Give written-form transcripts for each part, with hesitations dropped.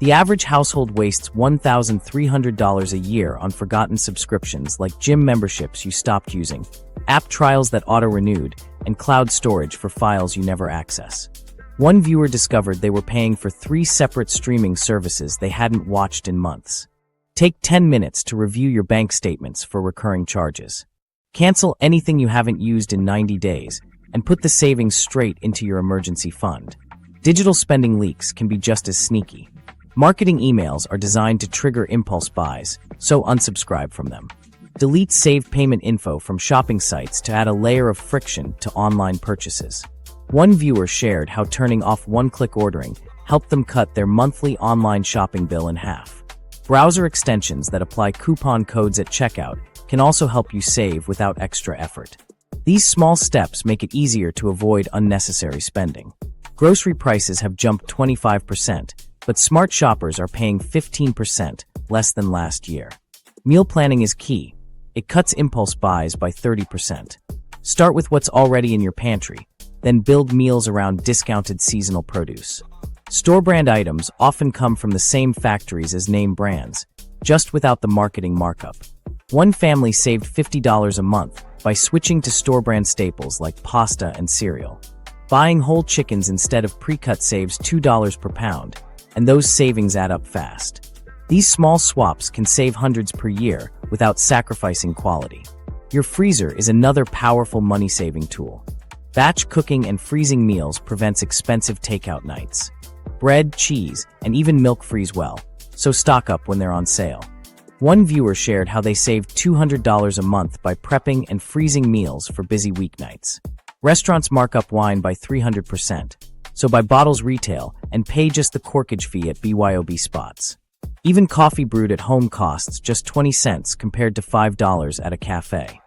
The average household wastes $1,300 a year on forgotten subscriptions like gym memberships you stopped using, app trials that auto-renewed, and cloud storage for files you never access. One viewer discovered they were paying for 3 separate streaming services they hadn't watched in months. Take 10 minutes to review your bank statements for recurring charges. Cancel anything you haven't used in 90 days, and put the savings straight into your emergency fund. Digital spending leaks can be just as sneaky. Marketing emails are designed to trigger impulse buys, so unsubscribe from them. Delete saved payment info from shopping sites to add a layer of friction to online purchases. One viewer shared how turning off one-click ordering helped them cut their monthly online shopping bill in half. Browser extensions that apply coupon codes at checkout can also help you save without extra effort. These small steps make it easier to avoid unnecessary spending. Grocery prices have jumped 25%, but smart shoppers are paying 15% less than last year. Meal planning is key. It cuts impulse buys by 30%. Start with what's already in your pantry, then build meals around discounted seasonal produce. Store-brand items often come from the same factories as name brands, just without the marketing markup. One family saved $50 a month by switching to store-brand staples like pasta and cereal. Buying whole chickens instead of pre-cut saves $2 per pound, and those savings add up fast. These small swaps can save hundreds per year without sacrificing quality. Your freezer is another powerful money-saving tool. Batch cooking and freezing meals prevents expensive takeout nights. Bread, cheese, and even milk freeze well, so stock up when they're on sale. One viewer shared how they saved $200 a month by prepping and freezing meals for busy weeknights. Restaurants mark up wine by 300%, so buy bottles retail and pay just the corkage fee at BYOB spots. Even coffee brewed at home costs just 20 cents compared to $5 at a cafe.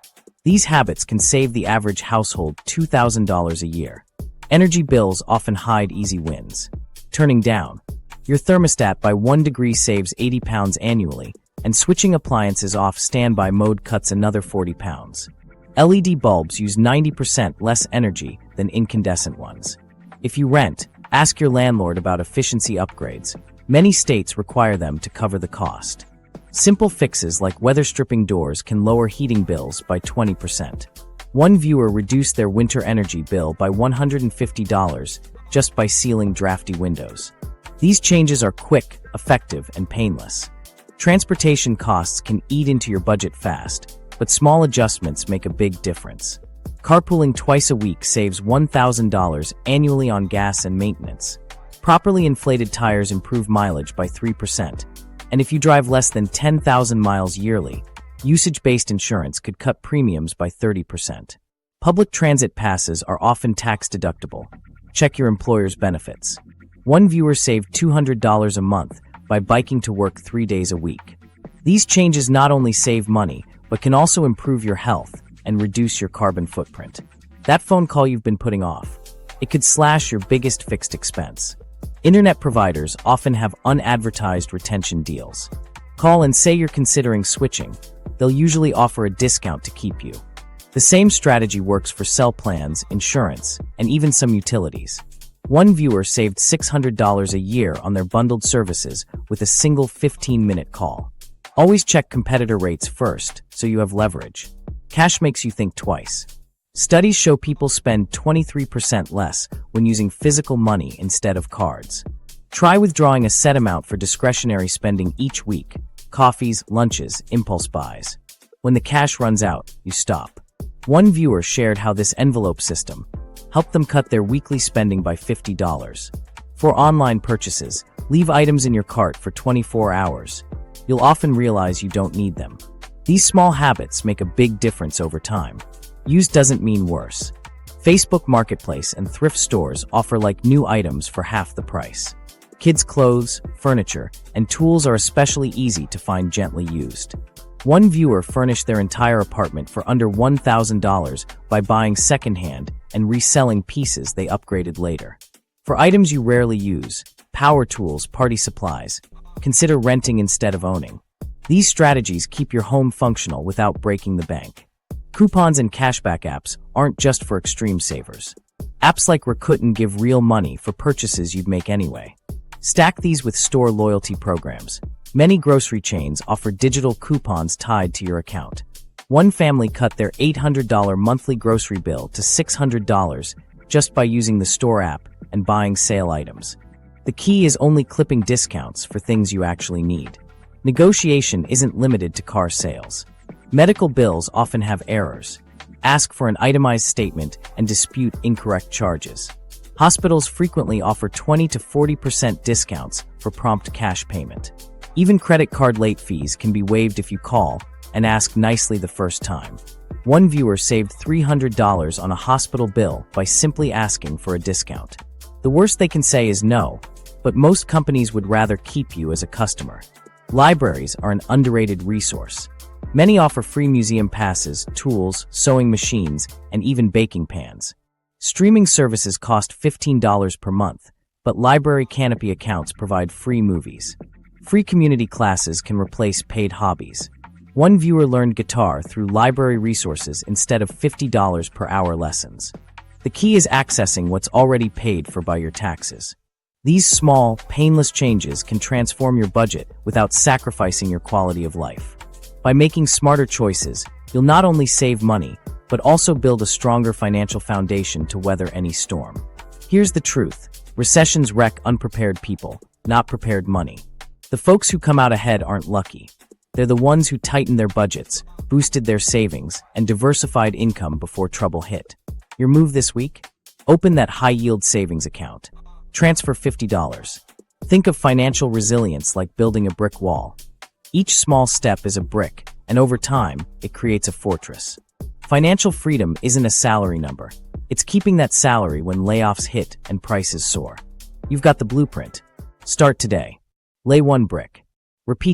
These habits can save the average household $2,000 a year. Energy bills often hide easy wins. Turning down your thermostat by 1 degree saves 80 pounds annually, and switching appliances off standby mode cuts another 40 pounds. LED bulbs use 90% less energy than incandescent ones. If you rent, ask your landlord about efficiency upgrades. Many states require them to cover the cost. Simple fixes like weather stripping doors can lower heating bills by 20%. One viewer reduced their winter energy bill by $150 just by sealing drafty windows. These changes are quick, effective, and painless. Transportation costs can eat into your budget fast, but small adjustments make a big difference. Carpooling twice a week saves $1,000 annually on gas and maintenance. Properly inflated tires improve mileage by 3%. And if you drive less than 10,000 miles yearly, usage-based insurance could cut premiums by 30%. Public transit passes are often tax-deductible. Check your employer's benefits. One viewer saved $200 a month by biking to work 3 days a week. These changes not only save money, but can also improve your health and reduce your carbon footprint. That phone call you've been putting off, it could slash your biggest fixed expense. Internet providers often have unadvertised retention deals. Call and say you're considering switching. They'll usually offer a discount to keep you. The same strategy works for cell plans, insurance, and even some utilities. One viewer saved $600 a year on their bundled services with a single 15-minute call. Always check competitor rates first, so you have leverage. Cash makes you think twice. Studies show people spend 23% less when using physical money instead of cards. Try withdrawing a set amount for discretionary spending each week: coffees, lunches, impulse buys. When the cash runs out, you stop. One viewer shared how this envelope system helped them cut their weekly spending by $50. For online purchases, leave items in your cart for 24 hours. You'll often realize you don't need them. These small habits make a big difference over time. Use doesn't mean worse. Facebook Marketplace and thrift stores offer like new items for half the price. Kids' clothes, furniture, and tools are especially easy to find gently used. One viewer furnished their entire apartment for under $1,000 by buying secondhand and reselling pieces they upgraded later. For items you rarely use, power tools, party supplies, consider renting instead of owning. These strategies keep your home functional without breaking the bank. Coupons and cashback apps aren't just for extreme savers. Apps like Rakuten give real money for purchases you'd make anyway. Stack these with store loyalty programs. Many grocery chains offer digital coupons tied to your account. One family cut their $800 monthly grocery bill to $600 just by using the store app and buying sale items. The key is only clipping discounts for things you actually need. Negotiation isn't limited to car sales. Medical bills often have errors. Ask for an itemized statement and dispute incorrect charges. Hospitals frequently offer 20 to 40% discounts for prompt cash payment. Even credit card late fees can be waived if you call and ask nicely the first time. One viewer saved $300 on a hospital bill by simply asking for a discount. The worst they can say is no, but most companies would rather keep you as a customer. Libraries are an underrated resource. Many offer free museum passes, tools, sewing machines, and even baking pans. Streaming services cost $15 per month, but library canopy accounts provide free movies. Free community classes can replace paid hobbies. One viewer learned guitar through library resources instead of $50 per hour lessons. The key is accessing what's already paid for by your taxes. These small, painless changes can transform your budget without sacrificing your quality of life. By making smarter choices, you'll not only save money, but also build a stronger financial foundation to weather any storm. Here's the truth. Recessions wreck unprepared people, not prepared money. The folks who come out ahead aren't lucky. They're the ones who tightened their budgets, boosted their savings, and diversified income before trouble hit. Your move this week? Open that high-yield savings account. Transfer $50. Think of financial resilience like building a brick wall. Each small step is a brick, and over time, it creates a fortress. Financial freedom isn't a salary number. It's keeping that salary when layoffs hit and prices soar. You've got the blueprint. Start today. Lay one brick. Repeat